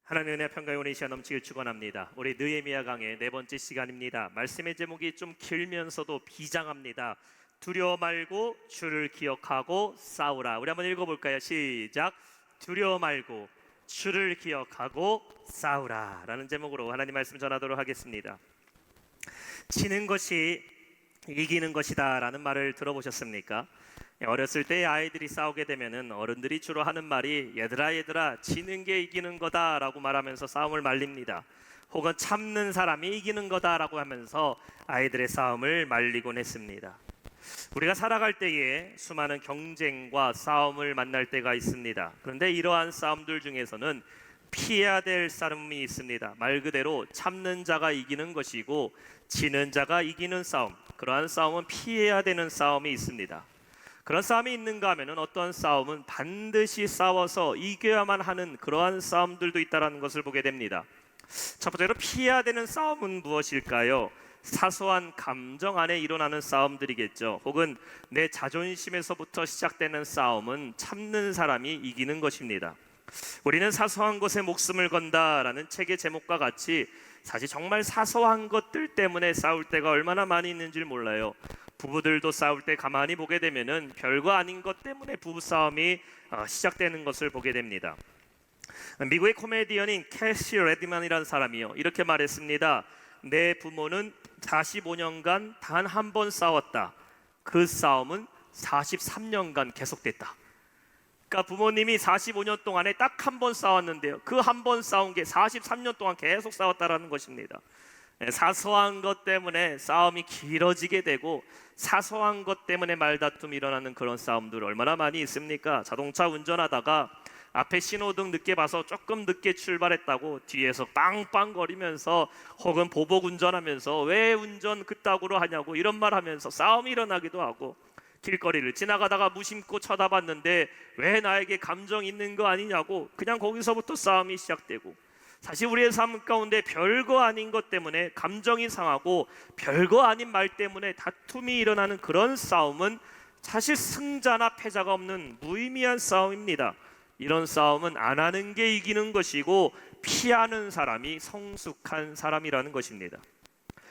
하나님의 은혜 평강의 오늘 이 시간 넘치길 축원합니다. 우리 느헤미야 강의 네 번째 시간입니다. 말씀의 제목이 좀 길면서도 비장합니다. 두려워 말고 주를 기억하고 싸우라. 우리 한번 읽어볼까요? 시작. 두려워 말고 주를 기억하고 싸우라 라는 제목으로 하나님 말씀 전하도록 하겠습니다. 지는 것이 이기는 것이다 라는 말을 들어보셨습니까? 어렸을 때 아이들이 싸우게 되면은 어른들이 주로 하는 말이 얘들아 지는 게 이기는 거다 라고 말하면서 싸움을 말립니다. 혹은 참는 사람이 이기는 거다 라고 하면서 아이들의 싸움을 말리곤 했습니다. 우리가 살아갈 때에 수많은 경쟁과 싸움을 만날 때가 있습니다. 그런데 이러한 싸움들 중에서는 피해야 될 싸움이 있습니다. 말 그대로 참는 자가 이기는 것이고 지는 자가 이기는 싸움, 그러한 싸움은 피해야 되는 싸움이 있습니다. 그런 싸움이 있는가 하면 어떠한 싸움은 반드시 싸워서 이겨야만 하는 그러한 싸움들도 있다는 것을 보게 됩니다. 첫 번째로 피해야 되는 싸움은 무엇일까요? 사소한 감정 안에 일어나는 싸움들이겠죠. 혹은 내 자존심에서부터 시작되는 싸움은 참는 사람이 이기는 것입니다. 우리는 사소한 것에 목숨을 건다라는 책의 제목과 같이 사실 정말 사소한 것들 때문에 싸울 때가 얼마나 많이 있는지 몰라요. 부부들도 싸울 때 가만히 보게 되면은 별거 아닌 것 때문에 부부싸움이 시작되는 것을 보게 됩니다. 미국의 코미디언인 캐시 레드만이라는 사람이요 이렇게 말했습니다. 내 부모는 45년간 단 한 번 싸웠다. 그 싸움은 43년간 계속됐다. 그러니까 부모님이 45년 동안에 딱 한 번 싸웠는데요, 그 한 번 싸운 게 43년 동안 계속 싸웠다라는 것입니다. 사소한 것 때문에 싸움이 길어지게 되고 사소한 것 때문에 말다툼이 일어나는 그런 싸움들 얼마나 많이 있습니까? 자동차 운전하다가 앞에 신호등 늦게 봐서 조금 늦게 출발했다고 뒤에서 빵빵거리면서 혹은 보복 운전하면서 왜 운전 그따구로 하냐고 이런 말 하면서 싸움이 일어나기도 하고, 길거리를 지나가다가 무심코 쳐다봤는데 왜 나에게 감정 있는 거 아니냐고 그냥 거기서부터 싸움이 시작되고, 사실 우리의 삶 가운데 별거 아닌 것 때문에 감정이 상하고 별거 아닌 말 때문에 다툼이 일어나는 그런 싸움은 사실 승자나 패자가 없는 무의미한 싸움입니다. 이런 싸움은 안 하는 게 이기는 것이고 피하는 사람이 성숙한 사람이라는 것입니다.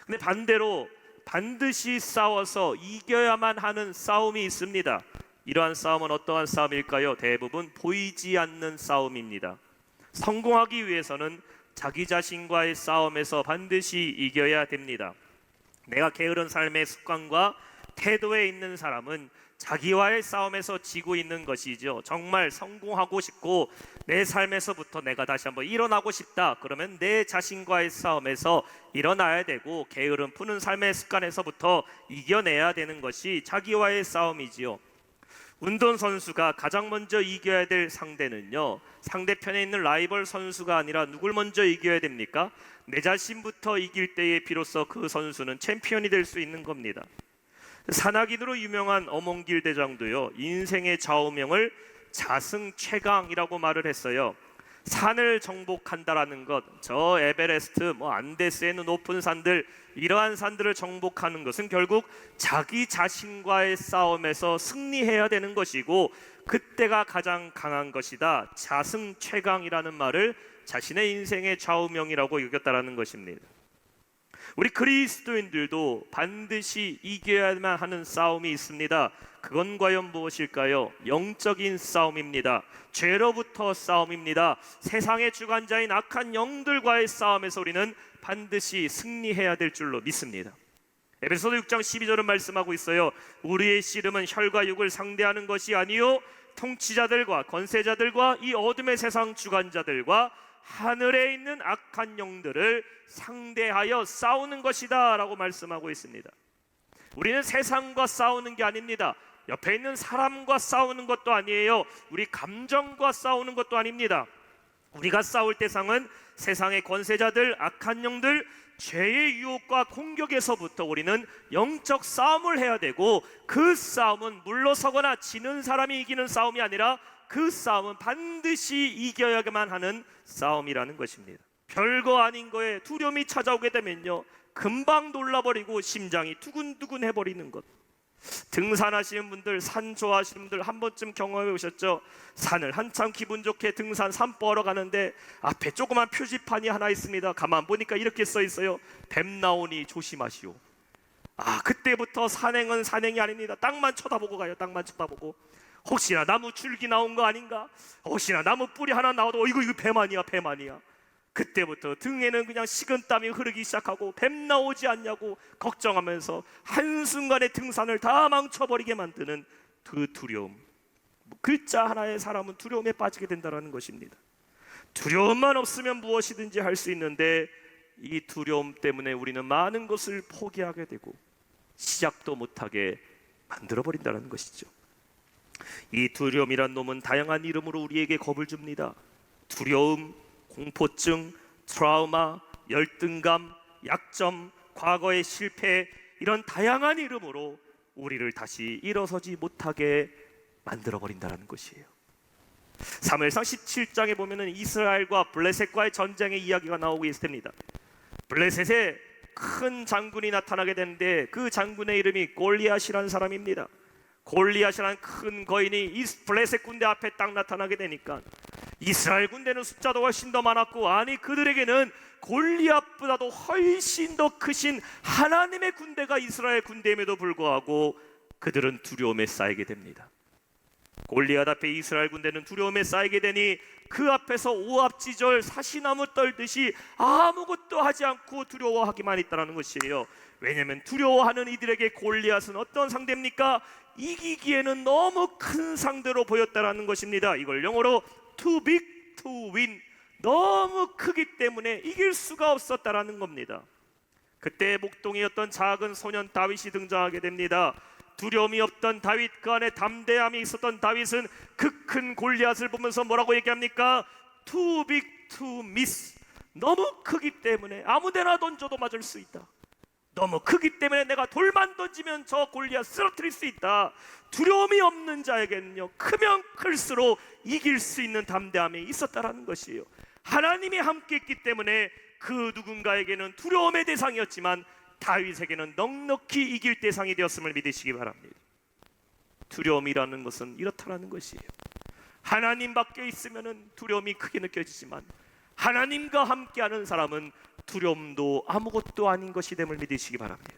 근데 반대로 반드시 싸워서 이겨야만 하는 싸움이 있습니다. 이러한 싸움은 어떠한 싸움일까요? 대부분 보이지 않는 싸움입니다. 성공하기 위해서는 자기 자신과의 싸움에서 반드시 이겨야 됩니다. 내가 게으른 삶의 습관과 태도에 있는 사람은 자기와의 싸움에서 지고 있는 것이죠. 정말 성공하고 싶고 내 삶에서부터 내가 다시 한번 일어나고 싶다, 그러면 내 자신과의 싸움에서 일어나야 되고 게으름 푸는 삶의 습관에서부터 이겨내야 되는 것이 자기와의 싸움이지요. 운동선수가 가장 먼저 이겨야 될 상대는요, 상대편에 있는 라이벌 선수가 아니라 누굴 먼저 이겨야 됩니까? 내 자신부터 이길 때에 비로소 그 선수는 챔피언이 될 수 있는 겁니다. 산악인으로 유명한 어몽길 대장도요, 인생의 좌우명을 자승최강이라고 말을 했어요. 산을 정복한다라는 것, 저 에베레스트, 안데스에는 높은 산들, 이러한 산들을 정복하는 것은 결국 자기 자신과의 싸움에서 승리해야 되는 것이고 그때가 가장 강한 것이다. 자승최강이라는 말을 자신의 인생의 좌우명이라고 여겼다라는 것입니다. 우리 그리스도인들도 반드시 이겨야만 하는 싸움이 있습니다. 그건 과연 무엇일까요? 영적인 싸움입니다. 죄로부터 싸움입니다. 세상의 주관자인 악한 영들과의 싸움에서 우리는 반드시 승리해야 될 줄로 믿습니다. 에베소서 6장 12절은 말씀하고 있어요. 우리의 씨름은 혈과 육을 상대하는 것이 아니요 통치자들과 권세자들과 이 어둠의 세상 주관자들과 하늘에 있는 악한 영들을 상대하여 싸우는 것이다 라고 말씀하고 있습니다. 우리는 세상과 싸우는 게 아닙니다. 옆에 있는 사람과 싸우는 것도 아니에요. 우리 감정과 싸우는 것도 아닙니다. 우리가 싸울 대상은 세상의 권세자들, 악한 영들, 죄의 유혹과 공격에서부터 우리는 영적 싸움을 해야 되고, 그 싸움은 물러서거나 지는 사람이 이기는 싸움이 아니라 그 싸움은 반드시 이겨야만 하는 싸움이라는 것입니다. 별거 아닌 거에 두려움이 찾아오게 되면요, 금방 놀라버리고 심장이 두근두근 해버리는 것, 등산하시는 분들, 산 좋아하시는 분들 한 번쯤 경험해 보셨죠? 산을 한참 기분 좋게 등산 산 보러 가는데 앞에 조그만 표지판이 하나 있습니다. 가만 보니까 이렇게 써 있어요. 뱀 나오니 조심하시오. 그때부터 산행은 산행이 아닙니다. 땅만 쳐다보고 가요. 땅만 쳐다보고. 혹시나 나무 줄기 나온 거 아닌가? 혹시나 나무 뿌리 하나 나와도 이거 뱀 아니야, 뱀 아니야. 그때부터 등에는 그냥 식은땀이 흐르기 시작하고 뱀 나오지 않냐고 걱정하면서 한순간에 등산을 다 망쳐버리게 만드는 그 두려움. 글자 하나의 사람은 두려움에 빠지게 된다는 것입니다. 두려움만 없으면 무엇이든지 할 수 있는데 이 두려움 때문에 우리는 많은 것을 포기하게 되고 시작도 못하게 만들어버린다는 것이죠. 이 두려움이란 놈은 다양한 이름으로 우리에게 겁을 줍니다. 두려움, 공포증, 트라우마, 열등감, 약점, 과거의 실패, 이런 다양한 이름으로 우리를 다시 일어서지 못하게 만들어버린다는 것이에요. 사무엘상 17장에 보면은 이스라엘과 블레셋과의 전쟁의 이야기가 나오고 있습니다. 블레셋에 큰 장군이 나타나게 되는데 그 장군의 이름이 골리앗이라는 사람입니다. 골리앗이라는 큰 거인이 이 블레셋 군대 앞에 딱 나타나게 되니까 이스라엘 군대는 숫자도 훨씬 더 많았고, 아니 그들에게는 골리앗보다도 훨씬 더 크신 하나님의 군대가 이스라엘 군대임에도 불구하고 그들은 두려움에 쌓이게 됩니다. 골리앗 앞에 이스라엘 군대는 두려움에 쌓이게 되니 그 앞에서 오합지졸 사시나무 떨듯이 아무것도 하지 않고 두려워하기만 했다는 것이에요. 왜냐하면 두려워하는 이들에게 골리앗은 어떤 상대입니까? 이기기에는 너무 큰 상대로 보였다는 것입니다. 이걸 영어로 too big to win, 너무 크기 때문에 이길 수가 없었다라는 겁니다. 그때 목동이었던 작은 소년 다윗이 등장하게 됩니다. 두려움이 없던 다윗, 그 안에 담대함이 있었던 다윗은 그 큰 골리앗을 보면서 뭐라고 얘기합니까? too big to miss, 너무 크기 때문에 아무데나 던져도 맞을 수 있다. 너무 크기 때문에 내가 돌만 던지면 저 골리앗 쓰러뜨릴 수 있다. 두려움이 없는 자에게는요, 크면 클수록 이길 수 있는 담대함이 있었다라는 것이에요. 하나님이 함께 있기 때문에 그 누군가에게는 두려움의 대상이었지만 다윗에게는 넉넉히 이길 대상이 되었음을 믿으시기 바랍니다. 두려움이라는 것은 이렇다라는 것이에요. 하나님 밖에 있으면 두려움이 크게 느껴지지만 하나님과 함께하는 사람은 두려움도 아무것도 아닌 것이 됨을 믿으시기 바랍니다.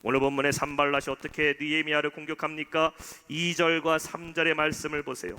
오늘 본문의 산발랏이 어떻게 느헤미야를 공격합니까? 2절과 3절의 말씀을 보세요.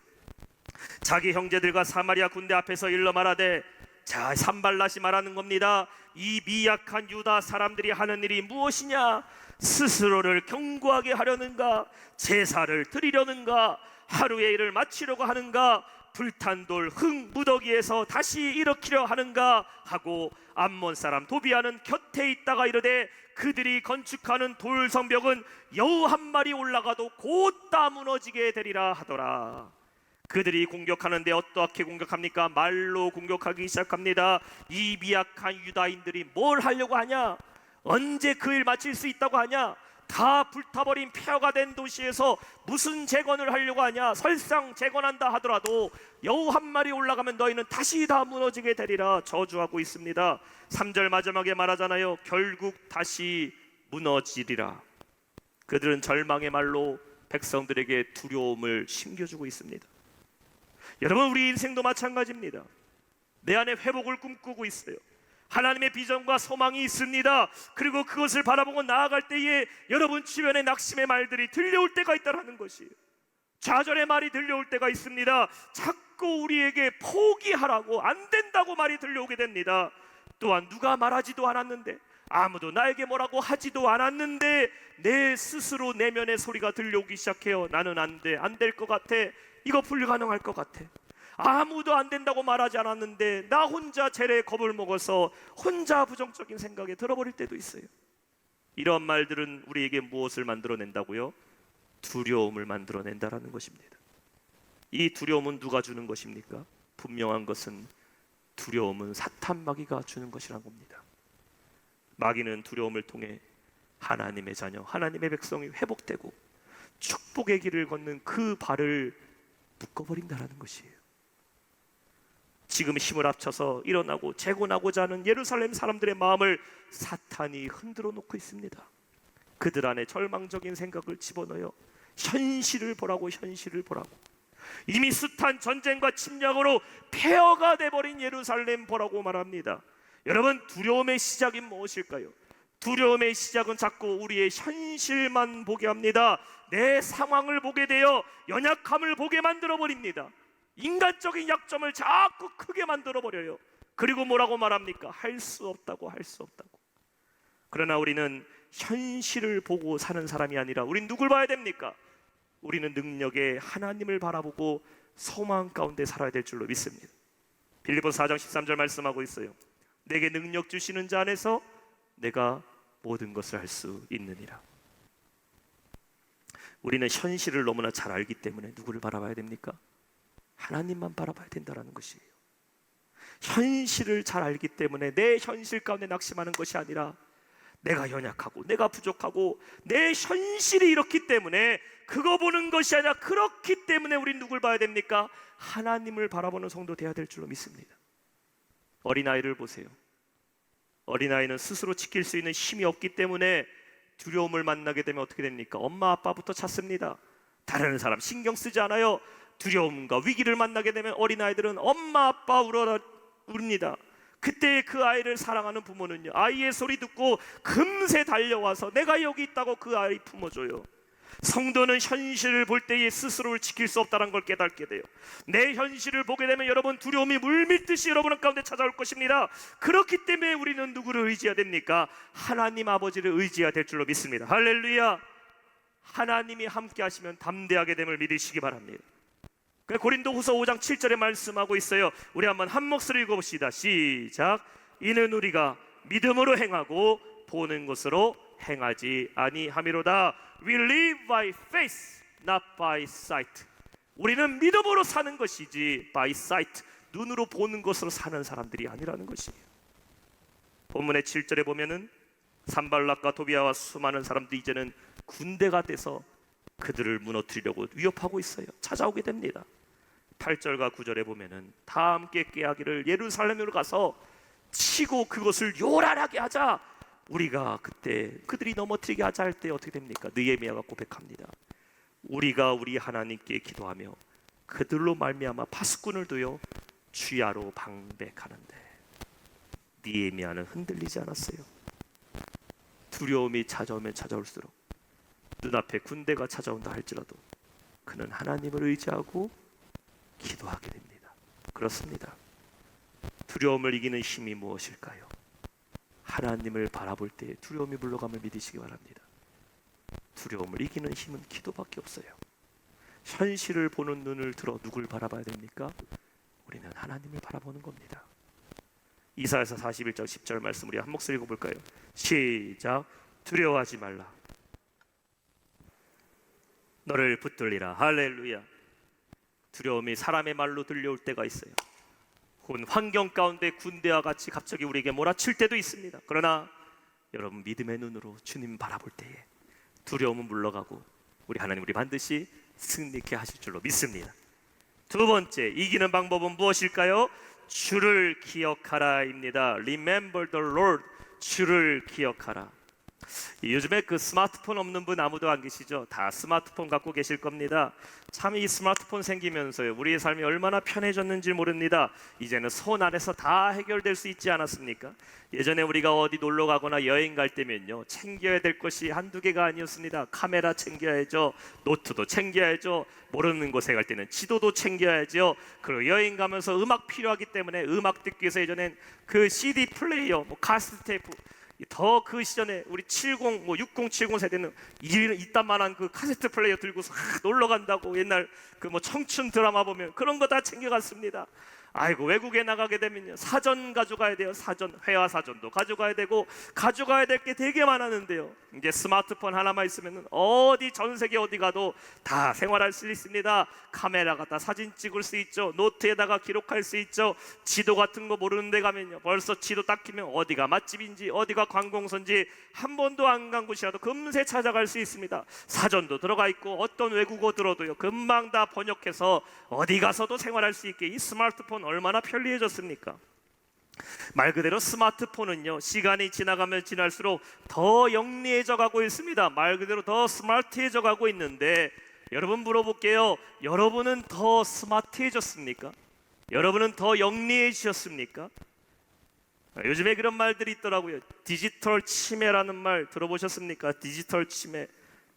자기 형제들과 사마리아 군대 앞에서 일러 말하되, 자, 산발랏이 말하는 겁니다. 이 미약한 유다 사람들이 하는 일이 무엇이냐? 스스로를 견고하게 하려는가? 제사를 드리려는가? 하루의 일을 마치려고 하는가? 불탄 돌 흙 무더기에서 다시 일으키려 하는가? 하고 암몬 사람 도비아는 곁에 있다가 이르되, 그들이 건축하는 돌 성벽은 여우 한 마리 올라가도 곧 다 무너지게 되리라 하더라. 그들이 공격하는데 어떻게 공격합니까? 말로 공격하기 시작합니다. 이 미약한 유다인들이 뭘 하려고 하냐? 언제 그 일 마칠 수 있다고 하냐? 다 불타버린 폐허가 된 도시에서 무슨 재건을 하려고 하냐? 설상 재건한다 하더라도 여우 한 마리 올라가면 너희는 다시 다 무너지게 되리라 저주하고 있습니다. 3절 마지막에 말하잖아요. 결국 다시 무너지리라. 그들은 절망의 말로 백성들에게 두려움을 심겨주고 있습니다. 여러분, 우리 인생도 마찬가지입니다. 내 안에 회복을 꿈꾸고 있어요. 하나님의 비전과 소망이 있습니다. 그리고 그것을 바라보고 나아갈 때에 여러분 주변에 낙심의 말들이 들려올 때가 있다는 것이에요. 좌절의 말이 들려올 때가 있습니다. 자꾸 우리에게 포기하라고, 안 된다고 말이 들려오게 됩니다. 또한 누가 말하지도 않았는데, 아무도 나에게 뭐라고 하지도 않았는데 내 스스로 내면의 소리가 들려오기 시작해요. 나는 안 돼, 안 될 것 같아, 이거 불가능할 것 같아. 아무도 안 된다고 말하지 않았는데 나 혼자 재래에 겁을 먹어서 혼자 부정적인 생각에 들어버릴 때도 있어요. 이런 말들은 우리에게 무엇을 만들어낸다고요? 두려움을 만들어낸다라는 것입니다. 이 두려움은 누가 주는 것입니까? 분명한 것은 두려움은 사탄 마귀가 주는 것이란 겁니다. 마귀는 두려움을 통해 하나님의 자녀, 하나님의 백성이 회복되고 축복의 길을 걷는 그 발을 묶어버린다라는 것이에요. 지금 힘을 합쳐서 일어나고 재건하고자 하는 예루살렘 사람들의 마음을 사탄이 흔들어 놓고 있습니다. 그들 안에 절망적인 생각을 집어넣어요. 현실을 보라고, 현실을 보라고. 이미 숱한 전쟁과 침략으로 폐허가 돼버린 예루살렘 보라고 말합니다. 여러분, 두려움의 시작이 무엇일까요? 두려움의 시작은 자꾸 우리의 현실만 보게 합니다. 내 상황을 보게 되어 연약함을 보게 만들어버립니다. 인간적인 약점을 자꾸 크게 만들어버려요. 그리고 뭐라고 말합니까? 할 수 없다고, 할 수 없다고. 그러나 우리는 현실을 보고 사는 사람이 아니라 우린 누굴 봐야 됩니까? 우리는 능력의 하나님을 바라보고 소망 가운데 살아야 될 줄로 믿습니다. 빌립보서 4장 13절 말씀하고 있어요. 내게 능력 주시는 자 안에서 내가 모든 것을 할 수 있느니라. 우리는 현실을 너무나 잘 알기 때문에 누구를 바라봐야 됩니까? 하나님만 바라봐야 된다는 것이에요. 현실을 잘 알기 때문에 내 현실 가운데 낙심하는 것이 아니라 내가 연약하고 내가 부족하고 내 현실이 이렇기 때문에 그거 보는 것이 아니라 그렇기 때문에 우린 누굴 봐야 됩니까? 하나님을 바라보는 성도 되어야 될 줄로 믿습니다. 어린아이를 보세요. 어린아이는 스스로 지킬 수 있는 힘이 없기 때문에 두려움을 만나게 되면 어떻게 됩니까? 엄마 아빠부터 찾습니다. 다른 사람 신경 쓰지 않아요. 두려움과 위기를 만나게 되면 어린아이들은 엄마 아빠 울립니다. 그때 그 아이를 사랑하는 부모는요, 아이의 소리 듣고 금세 달려와서 내가 여기 있다고 그 아이 품어줘요. 성도는 현실을 볼 때에 스스로를 지킬 수 없다는 걸 깨닫게 돼요. 내 현실을 보게 되면 여러분, 두려움이 물밀듯이 여러분 가운데 찾아올 것입니다. 그렇기 때문에 우리는 누구를 의지해야 됩니까? 하나님 아버지를 의지해야 될 줄로 믿습니다. 할렐루야. 하나님이 함께 하시면 담대하게 됨을 믿으시기 바랍니다. 고린도후서 5장 7절에 말씀하고 있어요. 우리 한번 한 목소리 읽어봅시다. 시작. 이는 우리가 믿음으로 행하고 보는 것으로 행하지 아니함이로다. We live by faith, not by sight. 우리는 믿음으로 사는 것이지 by sight, 눈으로 보는 것으로 사는 사람들이 아니라는 것이에요. 본문의 7절에 보면은 산발락과 도비아와 수많은 사람들이 이제는 군대가 돼서 그들을 무너뜨리려고 위협하고 있어요. 찾아오게 됩니다. 8절과 9절에 보면은 다 함께 깨하기를 예루살렘으로 가서 치고 그것을 요란하게 하자. 우리가 그때 그들이 넘어뜨리게 하자 할 때 어떻게 됩니까? 느헤미야가 고백합니다. 우리가 우리 하나님께 기도하며 그들로 말미암아 파수꾼을 두어 주야로 방백하는데 느헤미야는 흔들리지 않았어요. 두려움이 찾아오면 찾아올수록, 눈앞에 군대가 찾아온다 할지라도 그는 하나님을 의지하고 기도하게 됩니다. 그렇습니다. 두려움을 이기는 힘이 무엇일까요? 하나님을 바라볼 때 두려움이 물러감을 믿으시기 바랍니다. 두려움을 이기는 힘은 기도밖에 없어요. 현실을 보는 눈을 들어 누굴 바라봐야 됩니까? 우리는 하나님을 바라보는 겁니다. 이사야서 41장 10절 말씀 우리 한 목소리 읽어볼까요? 시작. 두려워하지 말라. 너를 붙들리라. 할렐루야. 두려움이 사람의 말로 들려올 때가 있어요. 혹은 환경 가운데 군대와 같이 갑자기 우리에게 몰아칠 때도 있습니다. 그러나 여러분, 믿음의 눈으로 주님 바라볼 때에 두려움은 물러가고 우리 하나님 우리 반드시 승리케 하실 줄로 믿습니다. 두 번째, 이기는 방법은 무엇일까요? 주를 기억하라입니다. Remember the Lord. 주를 기억하라. 요즘에 그 스마트폰 없는 분 아무도 안 계시죠? 다 스마트폰 갖고 계실 겁니다. 참 이 스마트폰 생기면서요, 우리의 삶이 얼마나 편해졌는지 모릅니다. 이제는 손 안에서 다 해결될 수 있지 않았습니까? 예전에 우리가 어디 놀러 가거나 여행 갈 때면요, 챙겨야 될 것이 한두 개가 아니었습니다. 카메라 챙겨야죠, 노트도 챙겨야죠, 모르는 곳에 갈 때는 지도도 챙겨야죠. 그리고 여행 가면서 음악 필요하기 때문에 음악 듣기 위해서 예전엔 그 CD 플레이어, 카세트 테이프, 더 그 시절에 우리 60, 70 세대는 이딴만한 그 카세트 플레이어 들고서 놀러 간다고 옛날 그 청춘 드라마 보면 그런 거 다 챙겨갔습니다. 아이고, 외국에 나가게 되면요, 사전 가져가야 돼요. 사전, 회화 사전도 가져가야 되고 가져가야 될 게 되게 많았는데요, 이제 스마트폰 하나만 있으면 어디 전 세계 어디 가도 다 생활할 수 있습니다. 카메라 갖다 사진 찍을 수 있죠. 노트에다가 기록할 수 있죠. 지도 같은 거 모르는 데 가면요, 벌써 지도 딱 키면 어디가 맛집인지 어디가 관공서인지 한 번도 안 간 곳이라도 금세 찾아갈 수 있습니다. 사전도 들어가 있고 어떤 외국어 들어도요, 금방 다 번역해서 어디 가서도 생활할 수 있게 이 스마트폰 얼마나 편리해졌습니까? 말 그대로 스마트폰은요, 시간이 지나가면 지날수록 더 영리해져 가고 있습니다. 말 그대로 더 스마트해져 가고 있는데, 여러분 물어볼게요. 여러분은 더 스마트해졌습니까? 여러분은 더 영리해지셨습니까? 요즘에 그런 말들이 있더라고요. 디지털 치매라는 말 들어보셨습니까? 디지털 치매.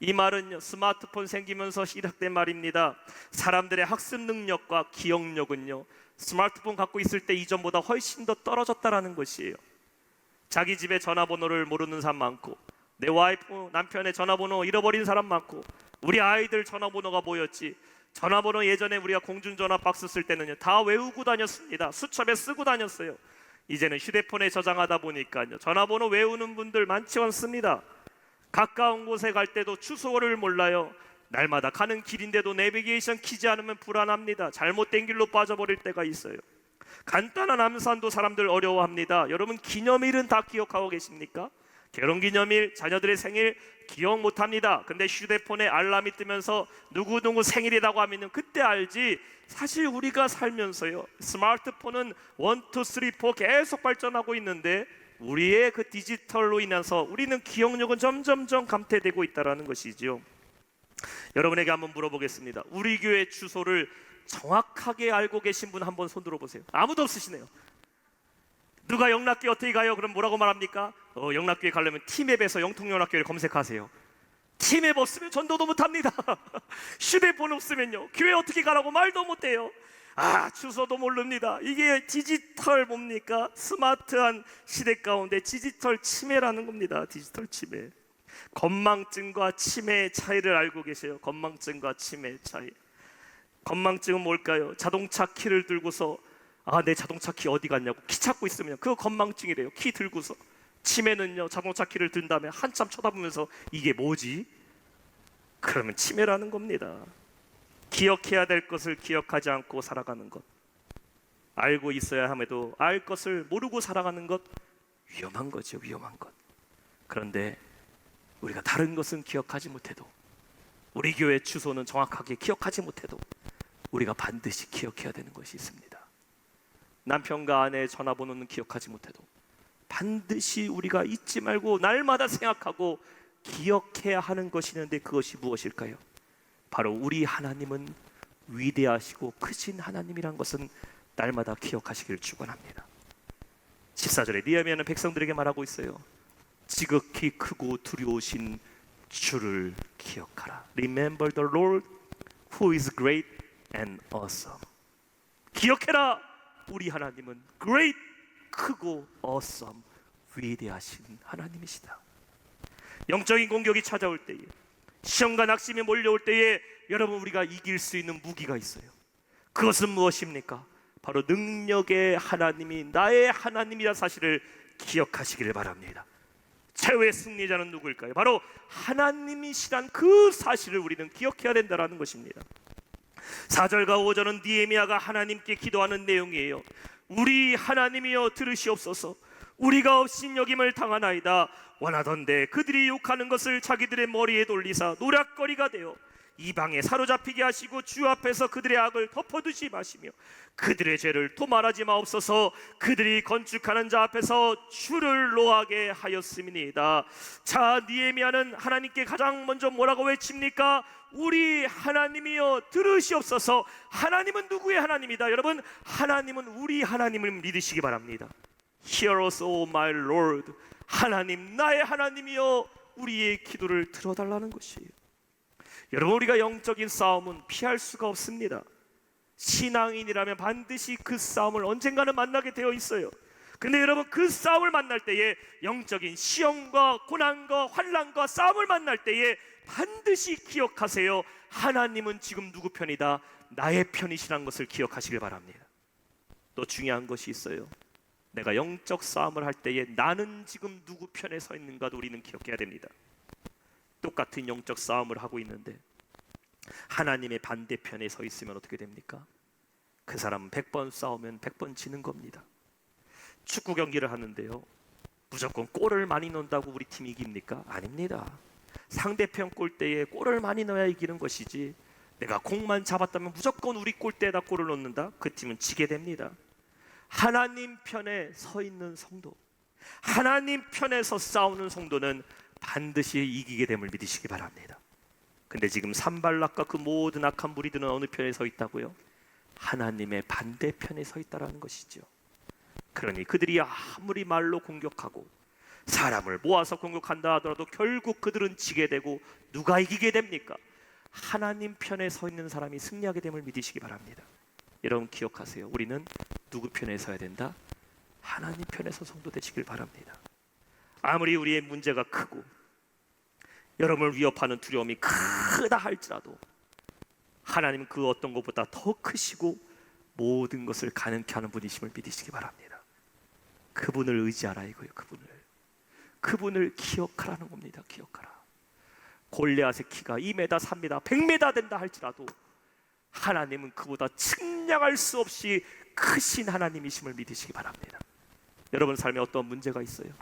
이 말은요, 스마트폰 생기면서 시작된 말입니다. 사람들의 학습 능력과 기억력은요, 스마트폰 갖고 있을 때 이전보다 훨씬 더 떨어졌다라는 것이에요. 자기 집에 전화번호를 모르는 사람 많고, 내 와이프, 남편의 전화번호 잃어버린 사람 많고, 우리 아이들 전화번호가 뭐였지? 전화번호 예전에 우리가 공중전화 박스 쓸 때는요, 다 외우고 다녔습니다. 수첩에 쓰고 다녔어요. 이제는 휴대폰에 저장하다 보니까요, 전화번호 외우는 분들 많지 않습니다. 가까운 곳에 갈 때도 주소를 몰라요. 날마다 가는 길인데도 내비게이션 키지 않으면 불안합니다. 잘못된 길로 빠져버릴 때가 있어요. 간단한 암산도 사람들 어려워합니다. 여러분, 기념일은 다 기억하고 계십니까? 결혼기념일, 자녀들의 생일 기억 못합니다. 근데 휴대폰에 알람이 뜨면서 누구누구 생일이라고 하면 그때 알지. 사실 우리가 살면서요, 스마트폰은 1, 2, 3, 4 계속 발전하고 있는데, 우리의 그 디지털로 인해서 우리는 기억력은 점점점 감퇴되고 있다는 것이죠. 여러분에게 한번 물어보겠습니다. 우리 교회 주소를 정확하게 알고 계신 분 한번 손 들어보세요. 아무도 없으시네요. 누가 영락교회 어떻게 가요? 그럼 뭐라고 말합니까? 영락교회 가려면 티맵에서 영통영락교회를 검색하세요. 티맵 없으면 전도도 못합니다. 휴대폰 없으면요, 교회 어떻게 가라고 말도 못해요. 주소도 모릅니다. 이게 디지털 뭡니까? 스마트한 시대 가운데 디지털 치매라는 겁니다. 디지털 치매. 건망증과 치매의 차이를 알고 계세요? 건망증과 치매의 차이. 건망증은 뭘까요? 자동차 키를 들고서 내 자동차 키 어디 갔냐고 키 찾고 있으면 그거 건망증이래요. 키 들고서. 치매는요, 자동차 키를 든 다음에 한참 쳐다보면서 이게 뭐지? 그러면 치매라는 겁니다. 기억해야 될 것을 기억하지 않고 살아가는 것, 알고 있어야 함에도 알 것을 모르고 살아가는 것, 위험한 거죠. 위험한 것. 그런데 우리가 다른 것은 기억하지 못해도, 우리 교회 주소는 정확하게 기억하지 못해도 우리가 반드시 기억해야 되는 것이 있습니다. 남편과 아내의 전화번호는 기억하지 못해도 반드시 우리가 잊지 말고 날마다 생각하고 기억해야 하는 것이 있는데, 그것이 무엇일까요? 바로 우리 하나님은 위대하시고 크신 하나님이란 것은 날마다 기억하시기를 축원합니다. 14절에 느헤미야는 백성들에게 말하고 있어요. 지극히 크고 두려우신 주를 기억하라. Remember the Lord who is great and awesome. 기억해라. 우리 하나님은 great, 크고 awesome, 위대하신 하나님이시다. 영적인 공격이 찾아올 때에, 시험과 낙심이 몰려올 때에 여러분, 우리가 이길 수 있는 무기가 있어요. 그것은 무엇입니까? 바로 능력의 하나님이 나의 하나님이라는 사실을 기억하시기를 바랍니다. 최후의 승리자는 누구일까요? 바로 하나님이시란 그 사실을 우리는 기억해야 된다는 것입니다. 4절과 5절은 느헤미야가 하나님께 기도하는 내용이에요. 우리 하나님이여 들으시옵소서. 우리가 업신여김을 당하나이다. 원하던대 그들이 욕하는 것을 자기들의 머리에 돌리사 노략거리가 되어 이방에 사로잡히게 하시고 주 앞에서 그들의 악을 덮어두지 마시며 그들의 죄를 도말하지 마옵소서. 그들이 건축하는 자 앞에서 주를 노하게 하였음이니이다. 자, 느헤미야는 하나님께 가장 먼저 뭐라고 외칩니까? 우리 하나님이여 들으시옵소서. 하나님은 누구의 하나님이다? 여러분, 하나님은 우리 하나님을 믿으시기 바랍니다. Hear us, O my Lord. 하나님, 나의 하나님이여 우리의 기도를 들어달라는 것이에요. 여러분, 우리가 영적인 싸움은 피할 수가 없습니다. 신앙인이라면 반드시 그 싸움을 언젠가는 만나게 되어 있어요. 근데 여러분, 그 싸움을 만날 때에, 영적인 시험과 고난과 환난과 싸움을 만날 때에 반드시 기억하세요. 하나님은 지금 누구 편이다? 나의 편이시라는 것을 기억하시길 바랍니다. 또 중요한 것이 있어요. 내가 영적 싸움을 할 때에 나는 지금 누구 편에 서 있는가도 우리는 기억해야 됩니다. 똑같은 영적 싸움을 하고 있는데 하나님의 반대편에 서 있으면 어떻게 됩니까? 그 사람은 100번 싸우면 100번 지는 겁니다. 축구 경기를 하는데요, 무조건 골을 많이 넣는다고 우리 팀이 이깁니까? 아닙니다. 상대편 골대에 골을 많이 넣어야 이기는 것이지, 내가 공만 잡았다면 무조건 우리 골대에다 골을 넣는다? 그 팀은 지게 됩니다. 하나님 편에 서 있는 성도, 하나님 편에서 싸우는 성도는 반드시 이기게 됨을 믿으시기 바랍니다. 근데 지금 산발락과 그 모든 악한 무리들은 어느 편에 서 있다고요? 하나님의 반대편에 서 있다라는 것이죠. 그러니 그들이 아무리 말로 공격하고 사람을 모아서 공격한다 하더라도 결국 그들은 지게 되고 누가 이기게 됩니까? 하나님 편에 서 있는 사람이 승리하게 됨을 믿으시기 바랍니다. 여러분 기억하세요. 우리는 누구 편에 서야 된다? 하나님 편에서 성도 되시길 바랍니다. 아무리 우리의 문제가 크고 여러분을 위협하는 두려움이 크다 할지라도 하나님은 그 어떤 것보다 더 크시고 모든 것을 가능케 하는 분이심을 믿으시기 바랍니다. 그분을 의지하라 이거예요. 그분을 기억하라는 겁니다. 기억하라. 골리앗의 키가 2m, 3m, 100m 된다 할지라도 하나님은 그보다 측량할 수 없이 크신 하나님이심을 믿으시기 바랍니다. 여러분 삶에 어떤 문제가 있어요?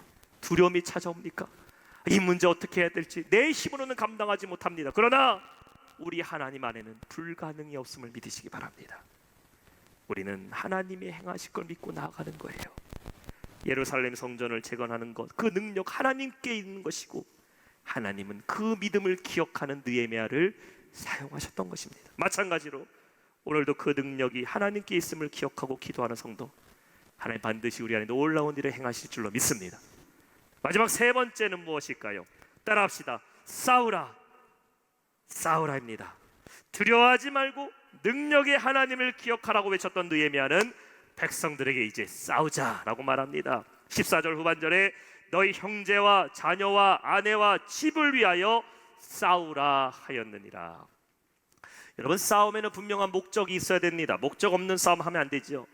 두려움이 찾아옵니까? 이 문제 어떻게 해야 될지 내 힘으로는 감당하지 못합니다. 그러나 우리 하나님 안에는 불가능이 없음을 믿으시기 바랍니다. 우리는 하나님이 행하실 걸 믿고 나아가는 거예요. 예루살렘 성전을 재건하는 것, 그 능력 하나님께 있는 것이고 하나님은 그 믿음을 기억하는 느헤미야를 사용하셨던 것입니다. 마찬가지로 오늘도 그 능력이 하나님께 있음을 기억하고 기도하는 성도, 하나님 반드시 우리 안에 놀라운 일을 행하실 줄로 믿습니다. 마지막 세 번째는 무엇일까요? 따라합시다. 싸우라입니다. 두려워하지 말고 능력의 하나님을 기억하라고 외쳤던 느헤미야는 백성들에게 이제 싸우자라고 말합니다. 14절 후반절에 너희 형제와 자녀와 아내와 집을 위하여 싸우라 하였느니라. 여러분 싸움에는 분명한 목적이 있어야 됩니다. 목적 없는 싸움 하면 안 되죠.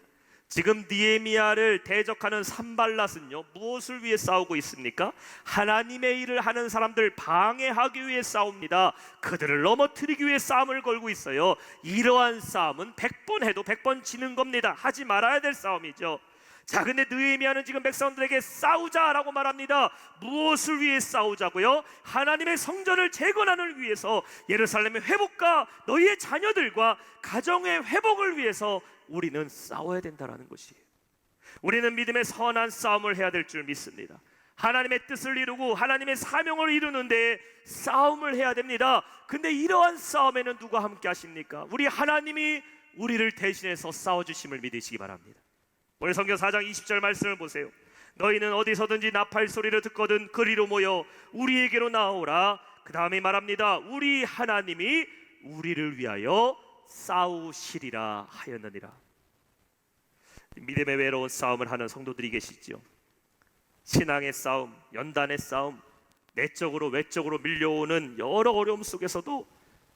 지금 느헤미야를 대적하는 산발랏은요 무엇을 위해 싸우고 있습니까? 하나님의 일을 하는 사람들 방해하기 위해 싸웁니다. 그들을 넘어뜨리기 위해 싸움을 걸고 있어요. 이러한 싸움은 100번 해도 100번 지는 겁니다. 하지 말아야 될 싸움이죠. 자, 근데 느헤미야는 지금 백성들에게 싸우자라고 말합니다. 무엇을 위해 싸우자고요? 하나님의 성전을 재건하는 위해서, 예루살렘의 회복과 너희의 자녀들과 가정의 회복을 위해서 우리는 싸워야 된다라는 것이에요. 우리는 믿음의 선한 싸움을 해야 될 줄 믿습니다. 하나님의 뜻을 이루고 하나님의 사명을 이루는 데 싸움을 해야 됩니다. 근데 이러한 싸움에는 누가 함께 하십니까? 우리 하나님이 우리를 대신해서 싸워주심을 믿으시기 바랍니다. 오늘 성경 4장 20절 말씀을 보세요. 너희는 어디서든지 나팔 소리를 듣거든 그리로 모여 우리에게로 나오라. 그 다음에 말합니다. 우리 하나님이 우리를 위하여 싸우시리라 하였느니라. 믿음의 외로운 싸움을 하는 성도들이 계시죠. 신앙의 싸움, 연단의 싸움, 내적으로 외적으로 밀려오는 여러 어려움 속에서도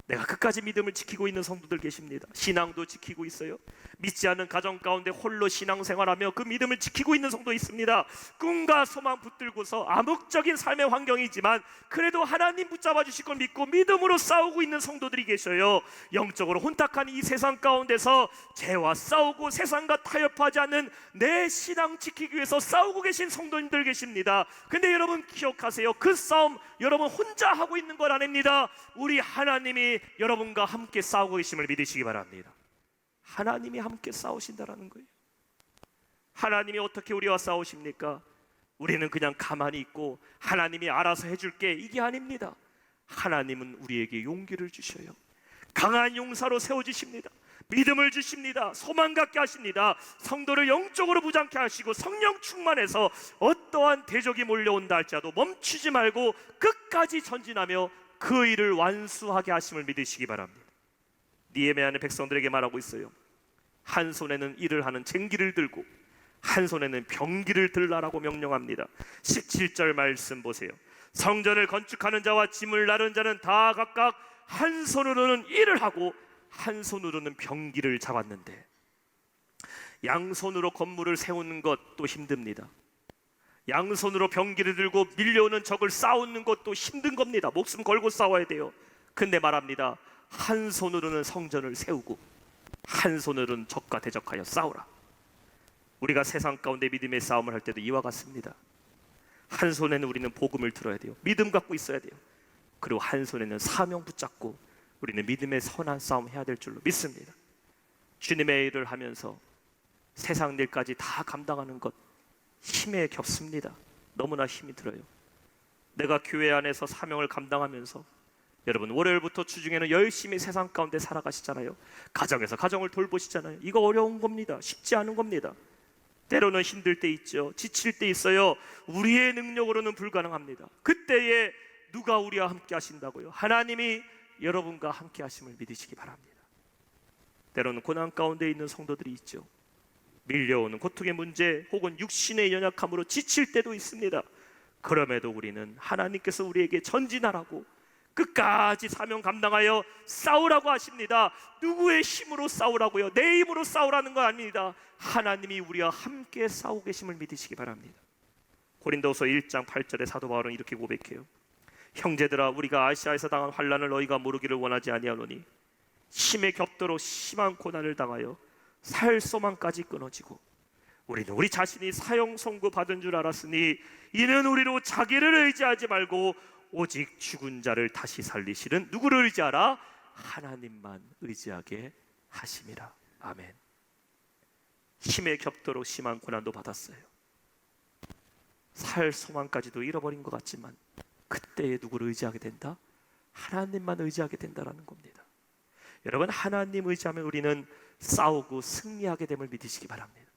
내가 끝까지 믿음을 지키고 있는 성도들 계십니다. 신앙도 지키고 있어요. 믿지 않는 가정 가운데 홀로 신앙생활하며 그 믿음을 지키고 있는 성도 있습니다. 꿈과 소망 붙들고서 암흑적인 삶의 환경이지만 그래도 하나님 붙잡아 주실 걸 믿고 믿음으로 싸우고 있는 성도들이 계셔요. 영적으로 혼탁한 이 세상 가운데서 죄와 싸우고 세상과 타협하지 않는 내 신앙 지키기 위해서 싸우고 계신 성도님들 계십니다. 근데 여러분 기억하세요. 그 싸움 여러분 혼자 하고 있는 건 아닙니다. 우리 하나님이 여러분과 함께 싸우고 계심을 믿으시기 바랍니다. 하나님이 함께 싸우신다라는 거예요. 하나님이 어떻게 우리와 싸우십니까? 우리는 그냥 가만히 있고 하나님이 알아서 해줄게 이게 아닙니다. 하나님은 우리에게 용기를 주셔요. 강한 용사로 세워주십니다. 믿음을 주십니다. 소망 갖게 하십니다. 성도를 영적으로 부장케 하시고 성령 충만해서 어떠한 대적이 몰려온다 할지라도 멈추지 말고 끝까지 전진하며 그 일을 완수하게 하심을 믿으시기 바랍니다. 느헤미야는 백성들에게 말하고 있어요. 한 손에는 일을 하는 쟁기를 들고 한 손에는 병기를 들라라고 명령합니다. 17절 말씀 보세요. 성전을 건축하는 자와 짐을 나르는 자는 다 각각 한 손으로는 일을 하고 한 손으로는 병기를 잡았는데, 양손으로 건물을 세우는 것도 힘듭니다. 양손으로 병기를 들고 밀려오는 적을 싸우는 것도 힘든 겁니다. 목숨 걸고 싸워야 돼요. 근데 말합니다. 한 손으로는 성전을 세우고 한 손으로는 적과 대적하여 싸우라. 우리가 세상 가운데 믿음의 싸움을 할 때도 이와 같습니다. 한 손에는 우리는 복음을 들어야 돼요. 믿음 갖고 있어야 돼요. 그리고 한 손에는 사명 붙잡고 우리는 믿음의 선한 싸움 해야 될 줄로 믿습니다. 주님의 일을 하면서 세상 일까지 다 감당하는 것 힘에 겹습니다. 너무나 힘이 들어요. 내가 교회 안에서 사명을 감당하면서 여러분 월요일부터 주중에는 열심히 세상 가운데 살아가시잖아요. 가정에서 가정을 돌보시잖아요. 이거 어려운 겁니다. 쉽지 않은 겁니다. 때로는 힘들 때 있죠. 지칠 때 있어요. 우리의 능력으로는 불가능합니다. 그때에 누가 우리와 함께 하신다고요? 하나님이 여러분과 함께 하심을 믿으시기 바랍니다. 때로는 고난 가운데 있는 성도들이 있죠. 밀려오는 고통의 문제 혹은 육신의 연약함으로 지칠 때도 있습니다. 그럼에도 우리는 하나님께서 우리에게 전진하라고 끝까지 사명 감당하여 싸우라고 하십니다. 누구의 힘으로 싸우라고요? 내 힘으로 싸우라는 거 아닙니다. 하나님이 우리와 함께 싸우고 계심을 믿으시기 바랍니다. 고린도서 1장 8절에 사도 바울은 이렇게 고백해요. 형제들아, 우리가 아시아에서 당한 환난을 너희가 모르기를 원하지 아니하노니 힘에 겹도록 심한 고난을 당하여 살 소망까지 끊어지고 우리는 우리 자신이 사형 선고 받은 줄 알았으니 이는 우리로 자기를 의지하지 말고 오직 죽은 자를 다시 살리시는 누구를 의지하라? 하나님만 의지하게 하심이라. 아멘. 힘에 겹도록 심한 고난도 받았어요. 살 소망까지도 잃어버린 것 같지만 그때에 누구를 의지하게 된다? 하나님만 의지하게 된다라는 겁니다. 여러분, 하나님 의지하면 우리는 싸우고 승리하게 됨을 믿으시기 바랍니다.